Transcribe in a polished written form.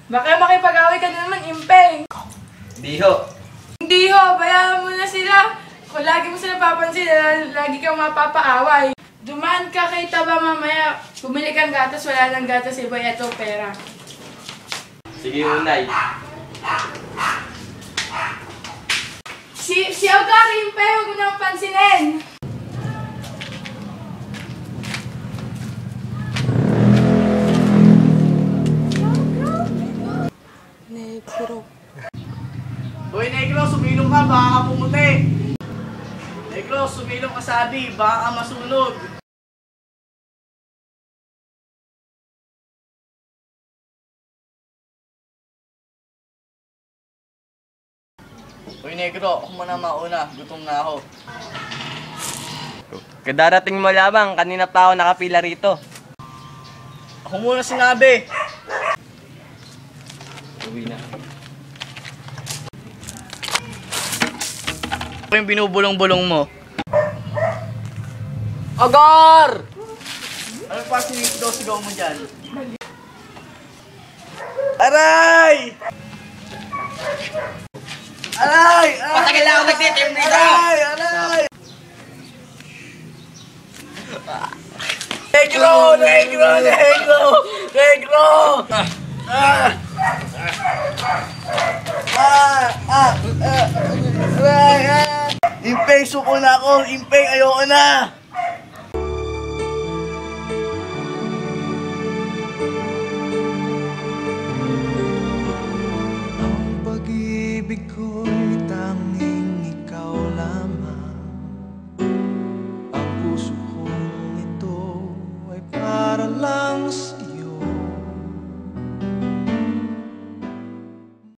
Baka makipag-away ka na naman, Impeng. Hindi ho. Hindi ho, bayaan mo na sila. Kung lagi mo sila papansin, lagi kang mapapaaway. Dumaan ka kay Taba mamaya. Bumili kang gatas, wala nang gatas, iba ito pera. Sige, Unay. Si Ogar, Impeng, huwag mo nang pansinin. Negro. Hoy, Negro, sumilong ka, baka ka pumuti. Negro, sumilong ka sabi, baka ka masunog. Hoy, Negro, ako muna mauna. Gutom na ako. Kadarating mo lamang, kanina pa ako nakapila rito. Ako muna sinabi. Uwi na. Ako yung binubulong-bulong mo. Agar! Ano pa sinisigaw-sigaw mo dyan? Aray! Aray! Patagal na ako nagtitim dito! Aray! Aray! Negro! Negro! Negro! Negro! Impeng, suko na ako! Impeng, ayoko na!